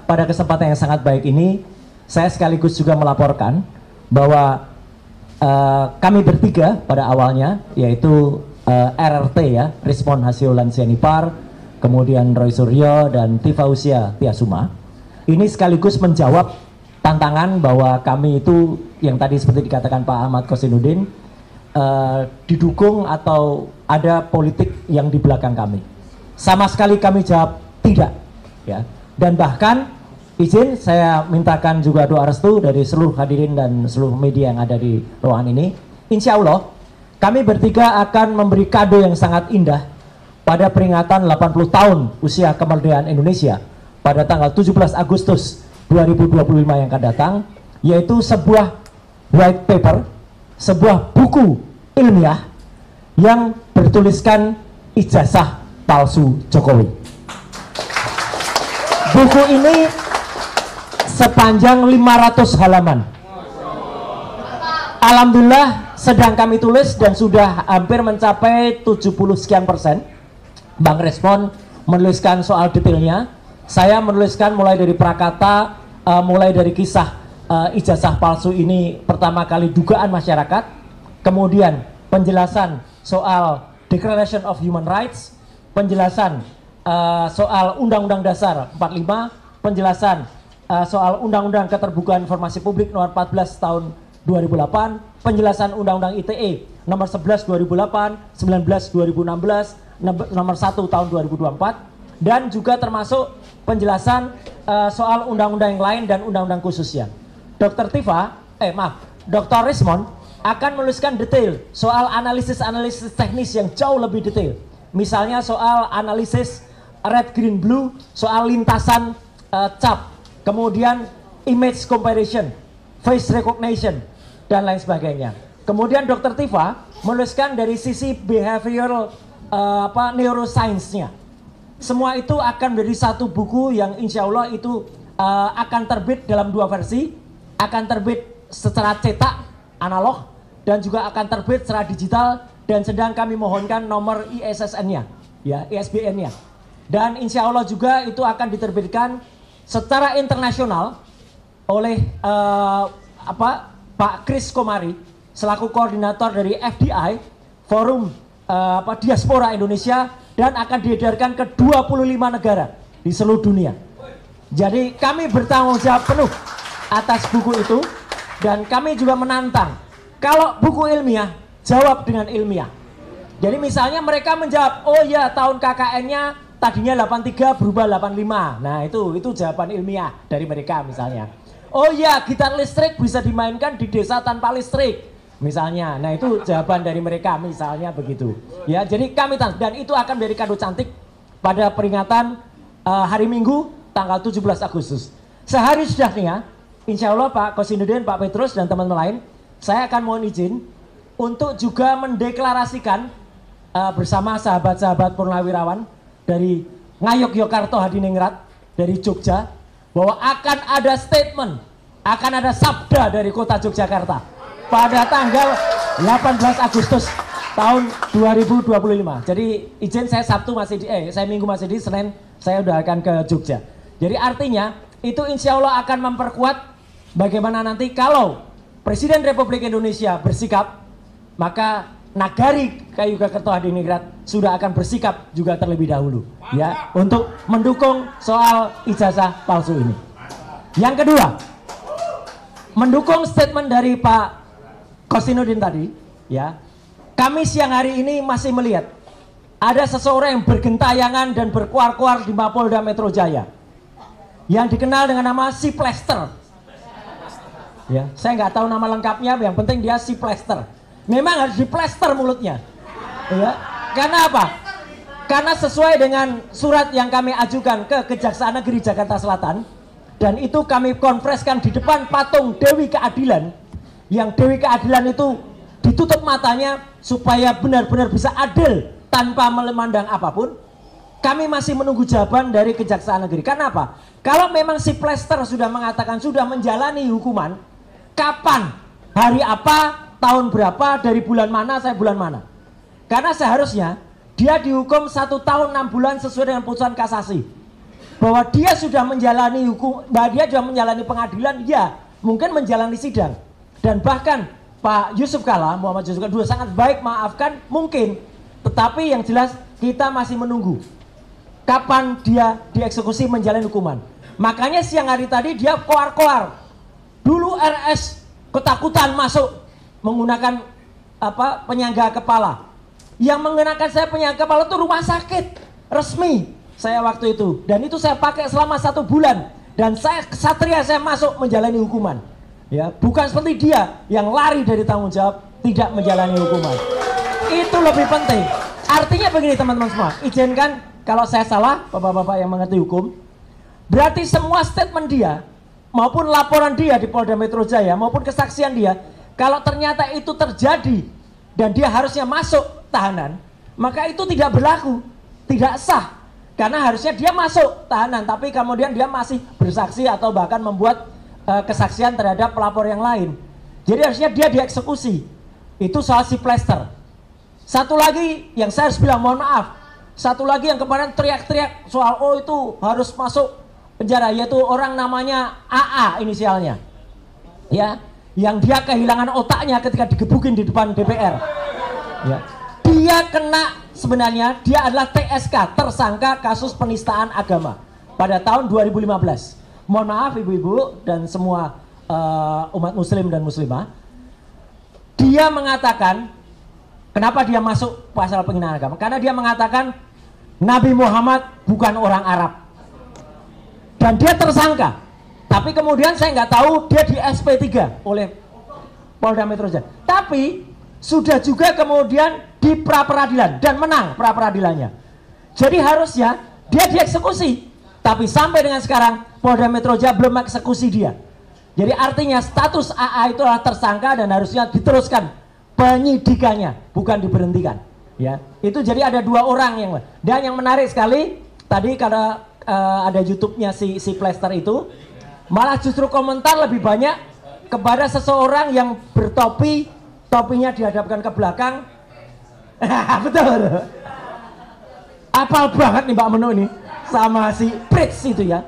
pada kesempatan yang sangat baik ini, saya sekaligus juga melaporkan bahwa kami bertiga pada awalnya, yaitu RRT ya, Rismon Hasyolan Sianipar, kemudian Roy Suryo dan Tifausia Tiasuma, ini sekaligus menjawab tantangan bahwa kami itu yang tadi seperti dikatakan Pak Ahmad Kosinudin, didukung atau ada politik yang di belakang kami. Sama sekali kami jawab tidak, ya. Dan bahkan izin saya mintakan juga doa restu dari seluruh hadirin dan seluruh media yang ada di ruangan ini. Insya Allah kami bertiga akan memberi kado yang sangat indah pada peringatan 80 tahun usia kemerdekaan Indonesia pada tanggal 17 Agustus 2025 yang akan datang, yaitu sebuah white paper, sebuah buku ilmiah yang bertuliskan ijazah palsu Jokowi. Buku ini sepanjang 500 halaman. Alhamdulillah sedang kami tulis dan sudah hampir mencapai 70 sekian persen. Bang Respon menuliskan soal detailnya. Saya menuliskan mulai dari prakata, mulai dari kisah ijazah palsu ini pertama kali dugaan masyarakat, kemudian penjelasan soal Declaration of Human Rights, penjelasan soal Undang-Undang Dasar 45, penjelasan soal Undang-Undang Keterbukaan Informasi Publik nomor 14 tahun 2008, penjelasan Undang-Undang ITE nomor 11 2008, 19 2016, nomor 1 tahun 2024, dan juga termasuk penjelasan soal undang-undang yang lain dan undang-undang khususnya. Dr. Rismon akan menuliskan detail soal analisis teknis yang jauh lebih detail. Misalnya soal analisis red, green, blue, soal lintasan cap, kemudian image comparison, face recognition, dan lain sebagainya. Kemudian Dr. Tifa menuliskan dari sisi behavioral neuroscience-nya. Semua itu akan menjadi satu buku yang insya Allah itu akan terbit dalam 2 versi, akan terbit secara cetak analog dan juga akan terbit secara digital, dan sedang kami mohonkan nomor ISSN-nya, ya, ISBN-nya. Dan insya Allah juga itu akan diterbitkan secara internasional oleh Pak Chris Komari selaku koordinator dari FDI, Forum Diaspora Indonesia, dan akan diedarkan ke 25 negara di seluruh dunia. Jadi kami bertanggung jawab penuh atas buku itu, dan kami juga menantang kalau buku ilmiah jawab dengan ilmiah. Jadi misalnya mereka menjawab, oh ya tahun KKN-nya tadinya 83 berubah 85. Nah itu jawaban ilmiah dari mereka misalnya. Oh ya gitar listrik bisa dimainkan di desa tanpa listrik misalnya. Nah itu jawaban dari mereka misalnya begitu. Ya, jadi kami dan itu akan menjadi kado cantik pada peringatan hari Minggu tanggal 17 Agustus. Sehari sudahnya, insya Allah Pak Kosinudin, Pak Petrus dan teman-teman lain, saya akan mohon izin untuk juga mendeklarasikan bersama sahabat-sahabat Purnawirawan dari Ngayogyakarta Hadiningrat dari Jogja, bahwa akan ada statement, akan ada sabda dari kota Yogyakarta pada tanggal 18 Agustus tahun 2025. Jadi izin saya saya Minggu masih di, Senin saya udah akan ke Jogja. Jadi artinya itu insya Allah akan memperkuat bagaimana nanti kalau Presiden Republik Indonesia bersikap, maka Nagari Ngayogyakarta Hadiningrat sudah akan bersikap juga terlebih dahulu, ya, untuk mendukung soal ijazah palsu ini. Yang kedua, mendukung statement dari Pak Kosinudin tadi, ya, kami siang hari ini masih melihat ada seseorang yang bergentayangan dan berkuar-kuar di Mapolda Metro Jaya yang dikenal dengan nama si Plester. Ya, saya nggak tahu nama lengkapnya, yang penting dia si Plester. Memang harus diplester mulutnya, ya. Karena apa? Karena sesuai dengan surat yang kami ajukan ke Kejaksaan Negeri Jakarta Selatan, dan itu kami konfreskan di depan patung Dewi Keadilan, yang Dewi Keadilan itu ditutup matanya supaya benar-benar bisa adil tanpa memandang apapun. Kami masih menunggu jawaban dari Kejaksaan Negeri. Karena apa? Kalau memang si Plester sudah mengatakan sudah menjalani hukuman, kapan, hari apa, tahun berapa, dari bulan mana, saya bulan mana. Karena seharusnya dia dihukum 1 tahun 6 bulan sesuai dengan putusan kasasi. bahwa dia sudah menjalani hukum, bahwa dia sudah menjalani pengadilan, ya mungkin menjalani sidang. Dan bahkan Pak Yusuf Kalla, Muhammad Yusuf Kalla sangat baik maafkan mungkin, tetapi yang jelas kita masih menunggu kapan dia dieksekusi menjalani hukuman. Makanya siang hari tadi dia koar-koar. Dulu RS ketakutan masuk menggunakan penyangga kepala. Yang mengenakan saya penyangga kepala itu rumah sakit resmi saya waktu itu, dan itu saya pakai selama 1 bulan, dan saya kesatria, saya masuk menjalani hukuman. Ya, bukan seperti dia yang lari dari tanggung jawab tidak menjalani hukuman. Itu lebih penting. Artinya begini teman-teman semua, izinkan kalau saya salah, bapak-bapak yang mengerti hukum, berarti semua statement dia maupun laporan dia di Polda Metro Jaya maupun kesaksian dia, kalau ternyata itu terjadi dan dia harusnya masuk tahanan, maka itu tidak berlaku, tidak sah. Karena harusnya dia masuk tahanan, tapi kemudian dia masih bersaksi atau bahkan membuat kesaksian terhadap pelapor yang lain. Jadi harusnya dia dieksekusi. Itu soal si Plester. Satu lagi yang saya harus bilang mohon maaf, satu lagi yang kemarin teriak-teriak soal itu harus masuk penjara, yaitu orang namanya AA inisialnya, ya, yang dia kehilangan otaknya ketika digebukin di depan DPR. Ya. Dia kena, sebenarnya dia adalah TSK, tersangka kasus penistaan agama pada tahun 2015. Mohon maaf ibu-ibu dan semua umat muslim dan muslimah. Dia mengatakan, kenapa dia masuk pasal penghinaan agama? Karena dia mengatakan Nabi Muhammad bukan orang Arab. Dan dia tersangka. Tapi kemudian saya nggak tahu dia di SP3 oleh Polda Metro Jaya. Tapi sudah juga kemudian di pra-peradilan dan menang pra-peradilannya. Jadi harusnya dia dieksekusi. Tapi sampai dengan sekarang Polda Metro Jaya belum eksekusi dia. Jadi artinya status AA itu adalah tersangka dan harusnya diteruskan penyidikannya, bukan diberhentikan. Ya, itu jadi ada 2 orang yang, dan yang menarik sekali tadi karena ada YouTube-nya si Plester itu, malah justru komentar lebih banyak kepada seseorang yang bertopi, topinya dihadapkan ke belakang. Betul. Apal banget nih Mbak Menu ini sama si Pritz itu ya.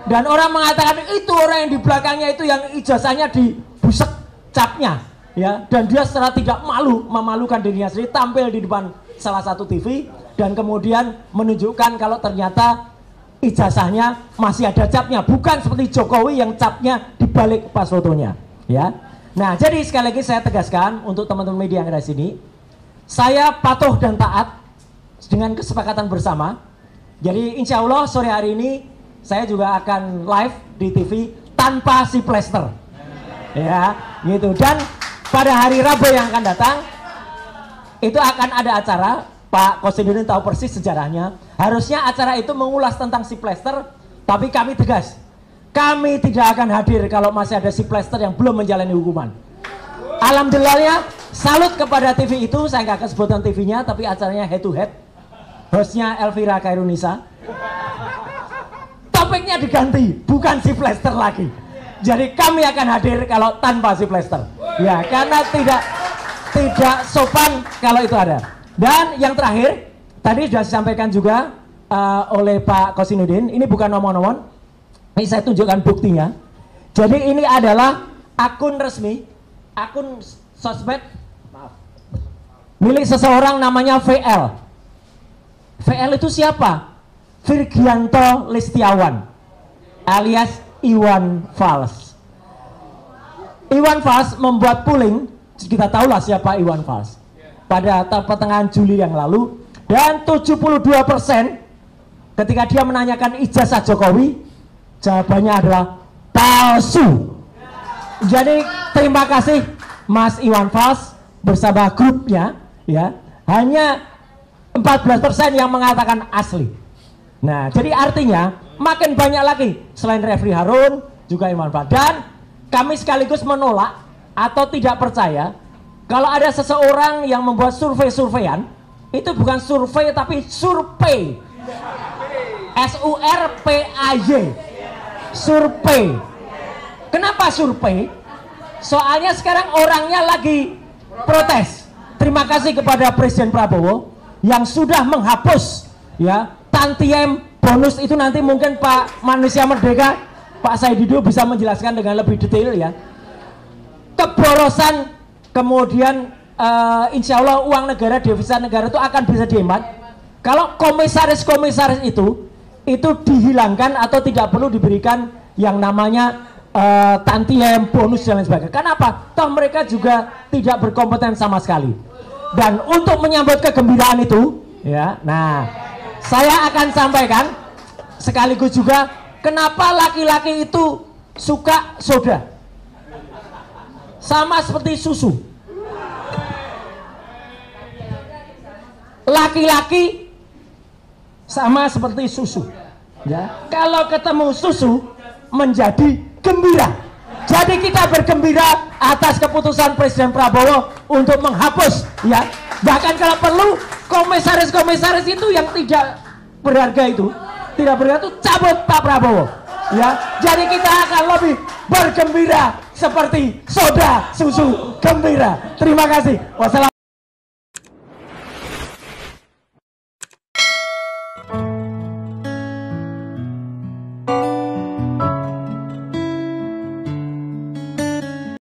Dan orang mengatakan itu orang yang di belakangnya itu yang ijazahnya dibusek capnya, ya. Dan dia secara tidak malu, memalukan dirinya sendiri tampil di depan salah satu TV dan kemudian menunjukkan kalau ternyata ijazahnya masih ada capnya, bukan seperti Jokowi yang capnya dibalik pas fotonya, ya. Nah, jadi sekali lagi saya tegaskan untuk teman-teman media yang ada di sini, saya patuh dan taat dengan kesepakatan bersama. Jadi insya Allah sore hari ini saya juga akan live di TV tanpa si Plester, ya, gitu. Dan pada hari Rabu yang akan datang itu akan ada acara. Pak Kosidudin tahu persis sejarahnya. Harusnya acara itu mengulas tentang si Plester, tapi kami tegas, kami tidak akan hadir kalau masih ada si Plester yang belum menjalani hukuman. Alhamdulillahnya, salut kepada TV itu. Saya nggak akan sebutkan TV-nya, tapi acaranya head to head. Hostnya Elvira Kairunisa. Topiknya diganti, bukan si Plester lagi. Jadi kami akan hadir kalau tanpa si Plester. Ya, karena tidak sopan kalau itu ada. Dan yang terakhir, tadi sudah disampaikan juga oleh Pak Kosinudin, ini bukan nomor-nomor, ini saya tunjukkan buktinya. Jadi ini adalah akun resmi, akun sosmed, maaf, milik seseorang namanya VL. VL itu siapa? Virgianto Listiawan alias Iwan Fals. Iwan Fals membuat polling, kita tahulah siapa Iwan Fals, pada pertengahan Juli yang lalu, dan 72% ketika dia menanyakan ijazah Jokowi, jawabannya adalah palsu. Jadi terima kasih Mas Iwan Fals bersama grupnya, ya, hanya 14% yang mengatakan asli. Nah, jadi artinya makin banyak lagi selain Refri Harun juga Iwan Fals. Dan kami sekaligus menolak atau tidak percaya kalau ada seseorang yang membuat survei-surveian, itu bukan survei tapi survei. SURPAY. Survei. Kenapa survei? Soalnya sekarang orangnya lagi protes. Terima kasih kepada Presiden Prabowo yang sudah menghapus, ya, tantiem bonus itu nanti mungkin Pak Manusia Merdeka, Pak Saidido bisa menjelaskan dengan lebih detail ya. Keborosan kemudian insya Allah uang negara, devisa negara itu akan bisa dihemat kalau komisaris-komisaris itu dihilangkan atau tidak perlu diberikan yang namanya tantiem, bonus dan lain sebagainya. Kenapa? Toh mereka juga tidak berkompeten sama sekali. Dan untuk menyambut kegembiraan itu, ya, nah saya akan sampaikan sekaligus juga kenapa laki-laki itu suka soda, sama seperti susu. Laki-laki sama seperti susu. Ya, kalau ketemu susu menjadi gembira. Jadi kita bergembira atas keputusan Presiden Prabowo untuk menghapus, ya. Bahkan kalau perlu komisaris-komisaris itu yang tidak berharga itu, cabut Pak Prabowo. Ya, jadi kita akan lebih bergembira seperti soda susu gembira. Terima kasih. Wassalamualaikum.